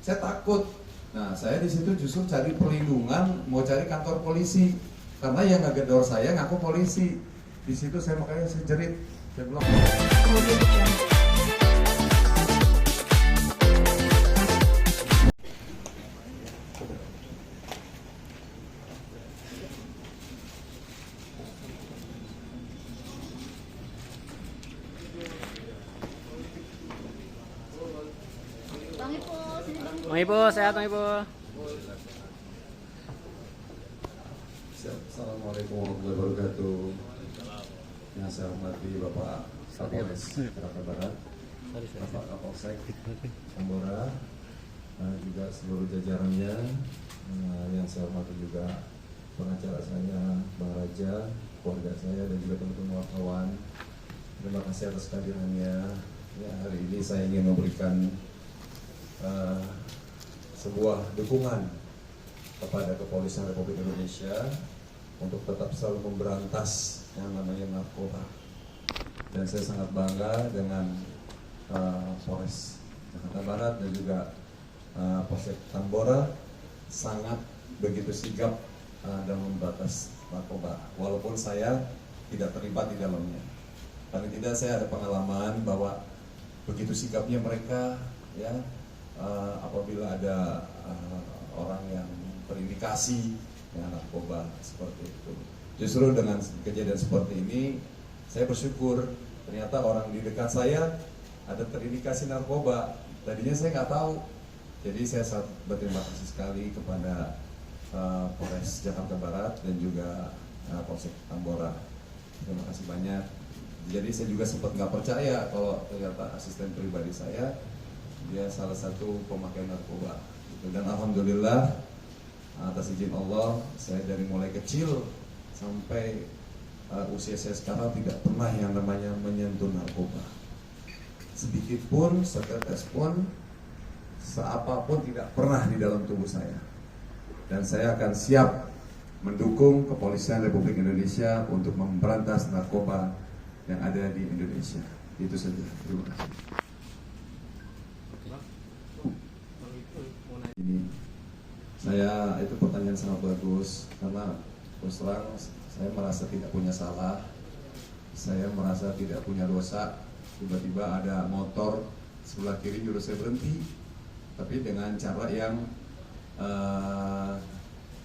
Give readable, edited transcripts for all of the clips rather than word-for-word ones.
saya takut. Nah, saya di situ justru cari perlindungan, mau cari kantor polisi, karena yang ngegedor saya ngaku polisi. Di situ saya makanya saya jerit, saya bilang. Bang Ipul, sini Bang Ipul. Bang Ipul, sehat Bang Ipul. Assalamualaikum warahmatullahi wabarakatuh. Yang saya hormati Bapak Kapolres Jakarta Barat, Bapak Kapolsek Tambora, dan juga seluruh jajarannya. Yang saya hormati juga pengacara saya, Bang Raja, keluarga saya, dan juga teman-teman wartawan. Terima kasih atas kehadirannya. Ya, hari ini saya ingin memberikan sebuah dukungan kepada Kepolisian Republik Indonesia untuk tetap selalu memberantas yang namanya narkoba. Dan saya sangat bangga dengan Polres Jakarta Barat dan juga Polsek Tambora sangat begitu sigap dalam memberantas narkoba. Walaupun saya tidak terlibat di dalamnya, paling tidak saya ada pengalaman bahwa begitu sigapnya mereka, ya, apabila ada orang yang terindikasi dengan narkoba seperti itu. Justru dengan kejadian seperti ini, saya bersyukur ternyata orang di dekat saya ada terindikasi narkoba. Tadinya saya nggak tahu. Jadi saya sangat berterima kasih sekali kepada Polres Jakarta Barat dan juga Polsek Tambora. Terima kasih banyak. Jadi saya juga sempat nggak percaya kalau ternyata asisten pribadi saya dia salah satu pemakai narkoba. Dan alhamdulillah atas izin Allah, saya dari mulai kecil sampai usia saya sekarang tidak pernah yang namanya menyentuh narkoba. Sedikit pun, setetes pun, seapapun tidak pernah di dalam tubuh saya. Dan saya akan siap mendukung Kepolisian Republik Indonesia untuk memberantas narkoba yang ada di Indonesia. Itu saja. Terima kasih. Ini saya itu pertanyaan sangat bagus karena terus terang saya merasa tidak punya salah, saya merasa tidak punya dosa. Tiba-tiba ada motor sebelah kiri nyuruh saya berhenti, tapi dengan cara yang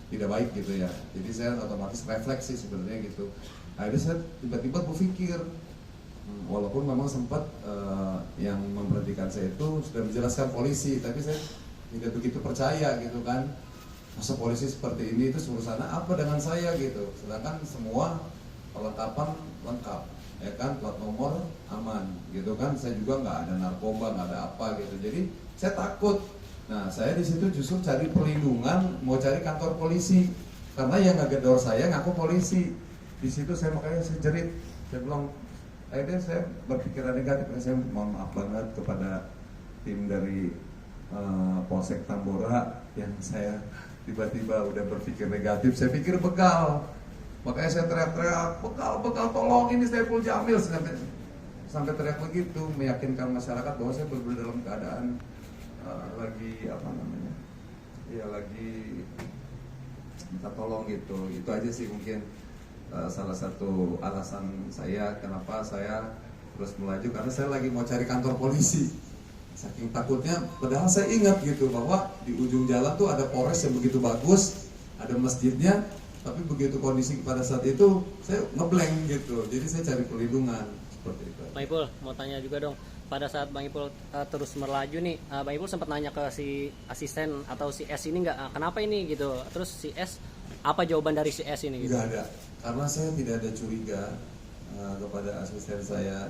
tidak baik gitu ya. Jadi saya otomatis refleksi sebenarnya gitu. Akhirnya saya tiba-tiba berpikir, walaupun memang sempat yang memberhentikan saya itu sudah menjelaskan polisi, tapi saya tidak begitu percaya gitu kan. Masa polisi seperti ini itu suruh sana apa dengan saya gitu. Sedangkan semua perlengkapan lengkap, ya kan, plat nomor aman gitu kan. Saya juga nggak ada narkoba, nggak ada apa gitu. Jadi saya takut. Nah, saya di situ justru cari perlindungan, mau cari kantor polisi, karena yang ngegedor saya ngaku polisi. Di situ saya makanya saya jerit, saya bilang, akhirnya saya berpikiran negatif. Saya mohon maaf banget kepada tim dari Polsek Tambora yang saya tiba-tiba udah berpikir negatif. Saya pikir begal, makanya saya teriak-teriak, begal tolong, ini saya Saiful Jamil, sampai teriak begitu, meyakinkan masyarakat bahwa saya benar-benar dalam keadaan lagi apa namanya, ya lagi minta tolong gitu. Itu aja sih mungkin salah satu alasan saya kenapa saya terus melaju, karena saya lagi mau cari kantor polisi. Saking takutnya, padahal saya ingat gitu bahwa di ujung jalan tuh ada Polres yang begitu bagus, ada masjidnya, tapi begitu kondisi pada saat itu saya ngeblank gitu. Jadi saya cari perlindungan seperti itu. Bang Ipul, mau tanya juga dong. Pada saat Bang Ipul terus melaju nih, Bang Ipul sempat nanya ke si asisten atau si S ini nggak, kenapa ini gitu. Terus si S, apa jawaban dari si S ini gitu? Nggak ada, karena saya tidak ada curiga kepada asisten saya.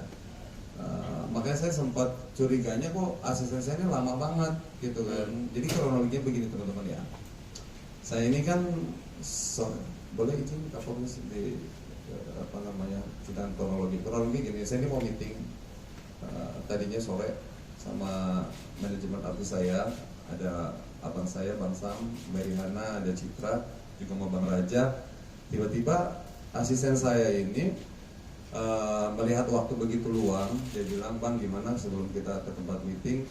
Makanya saya sempat curiganya kok asisten saya ini lama banget gitu kan. Jadi kronologinya begini teman-teman ya. Saya ini kan boleh izin Kapolres di apa namanya kita kronologi gini. Saya ini mau meeting tadinya sore sama manajemen artis saya, ada abang saya Bang Sam, Mary Hana, ada Citra, juga sama Bang Raja. Tiba-tiba asisten saya ini melihat waktu begitu luang, dia bilang, Bang gimana sebelum kita ke tempat meeting,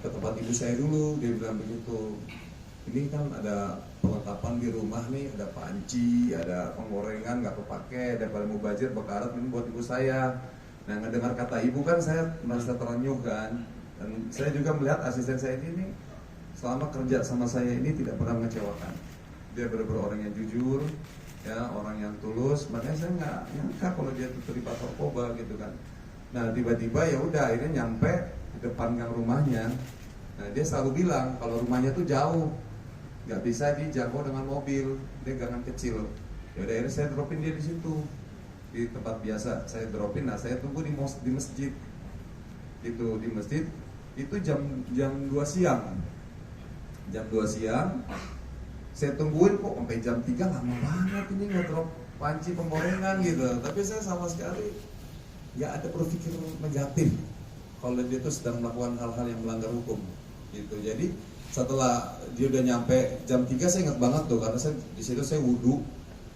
ke tempat ibu saya dulu. Dia bilang begitu, ini kan ada perlengkapan di rumah nih, ada panci, ada penggorengan nggak kepake, daripada mau bazir bekarat, ini buat ibu saya. Nah, ngedengar kata ibu kan saya merasa terenyuh kan, dan saya juga melihat asisten saya ini selama kerja sama saya ini tidak pernah mengecewakan. Dia benar-benar orang yang jujur, ya, orang yang tulus. Makanya saya nggak nyangka kalau dia terlibat narkoba gitu kan. Nah, tiba-tiba ya udah akhirnya nyampe di depan gang rumahnya. Nah, dia selalu bilang kalau rumahnya tuh jauh, nggak bisa dijangkau dengan mobil, dia gangan kecil. Ya udah akhirnya saya dropin dia di situ, di tempat biasa saya dropin. Nah, saya tunggu di masjid. Itu di masjid itu jam 2 siang. Jam 2 siang saya tungguin kok sampai jam 3, lama banget ini nggak drop panci penggorengan gitu. Tapi saya sama sekali nggak ada berpikir negatif kalau dia itu sedang melakukan hal-hal yang melanggar hukum gitu. Jadi setelah dia udah nyampe jam 3, saya ingat banget tuh, karena saya di situ saya wudhu,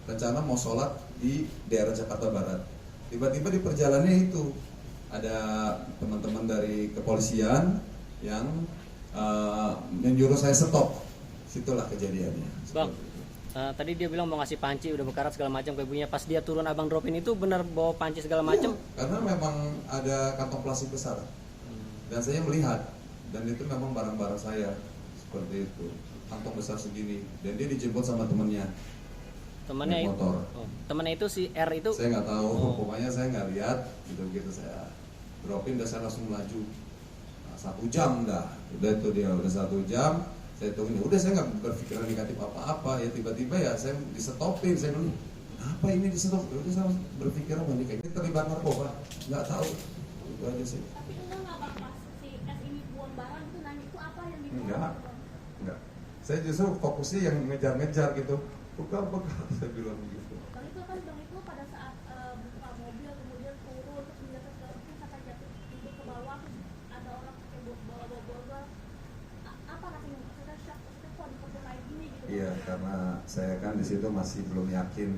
rencana mau sholat di daerah Jakarta Barat. Tiba-tiba di perjalanannya itu ada teman-teman dari kepolisian yang menyuruh saya stop. Situlah kejadiannya. Bang, tadi dia bilang mau ngasih panci, udah bekarat segala macam ke ibunya. Pas dia turun abang dropin itu benar bawa panci segala macam? Iya, karena memang ada kantong plastik besar dan saya melihat, dan itu memang barang-barang saya seperti itu, kantong besar segini, dan dia dijemput sama temennya. Temannya itu, motor. Temannya itu si R itu? Saya nggak tahu, pokoknya saya nggak lihat, gitu saya dropin, dan saya langsung melaju. Nah, 1 jam dah, udah itu dia udah 1 jam. Saya tunggu, udah saya nggak berpikiran negatif apa-apa, ya tiba-tiba ya saya disetopin. Saya bilang, apa ini disetop? Udah saya berpikir apa nih, kayak ini terlibat narkoba, nggak tahu, itu aja sih. Tapi enggak bang, pas si S ini buang barang itu nanya itu apa yang dibuang? Enggak. Saya justru fokusnya yang ngejar-ngejar gitu. Buka, saya bilang begitu. Bang itu kan bang itu pada saat buka mobil kemudian turun terus menjatuh segala macam sampai jatuh tidur ke bawah, terus ada orang pakai bawa borgol. Apa rasanya? Maksudnya shock, maksudnya kok dipercaya gini gitu? Iya, karena saya kan di situ masih belum yakin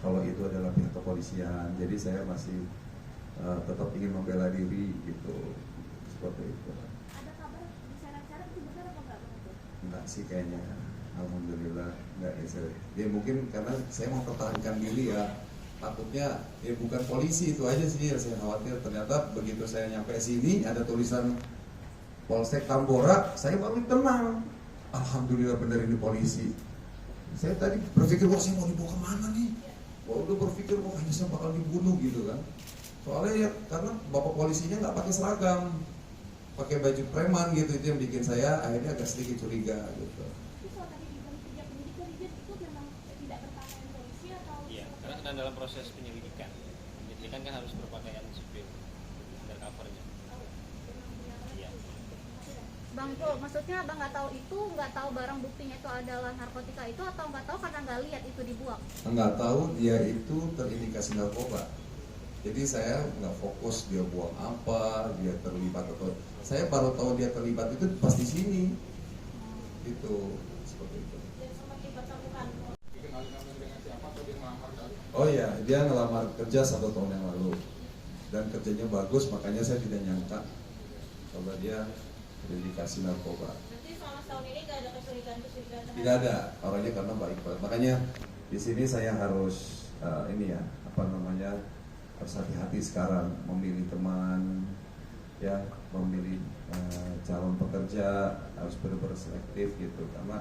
kalau itu adalah pihak kepolisian. Jadi saya masih tetap ingin membela diri gitu, seperti itu. Ada kabar diseret-seret itu benar apa enggak bang itu? Enggak sih kayaknya, alhamdulillah enggak ya. Ya mungkin karena saya mau pertahankan diri ya. Takutnya ya bukan polisi, itu aja sih yang saya khawatir. Ternyata begitu saya nyampe sini ada tulisan Polsek Tambora, saya baru tenang. Alhamdulillah benar ini polisi. Saya tadi berpikir, wah saya mau dibawa kemana nih? Wah udah berpikir, wah ini saya bakal dibunuh gitu kan. Soalnya ya karena bapak polisinya nggak pakai seragam, pakai baju preman gitu, itu yang bikin saya akhirnya agak sedikit curiga gitu. Tapi kalau tadi dibilang kerja penyidikan itu memang tidak berpakaian polisi atau? Iya, karena sedang dalam proses penyelidikan. Penyelidikan kan harus berpakaian sipil, undercovernya. Iya. Bang itu maksudnya abang nggak tahu itu, nggak tahu barang buktinya itu adalah narkotika itu, atau nggak tahu karena nggak lihat itu dibuang? Nggak tahu dia itu terindikasi narkoba. Jadi saya nggak fokus dia buang apa, dia terlibat atau, saya baru tahu dia terlibat itu pas di sini, itu seperti itu. Oh iya, dia ngelamar kerja 1 tahun yang lalu dan kerjanya bagus, makanya saya tidak nyangka kalau dia terindikasi narkoba. Nanti selama setahun ini nggak ada kesulitan? Tidak ada, orangnya karena baik banget. Makanya di sini saya harus harus hati-hati sekarang memilih teman, ya, memilih calon pekerja harus benar-benar selektif gitu, karena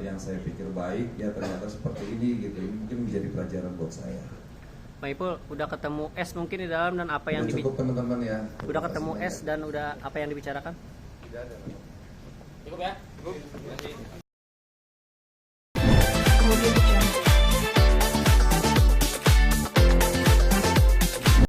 yang saya pikir baik ya ternyata seperti ini gitu. Ini mungkin menjadi pelajaran buat saya. Pak Ipul, udah ketemu S mungkin di dalam, dan apa yang Cukup teman-teman ya. udah ketemu S dan udah apa yang dibicarakan? Tidak ada. Cukup ya? Cukup.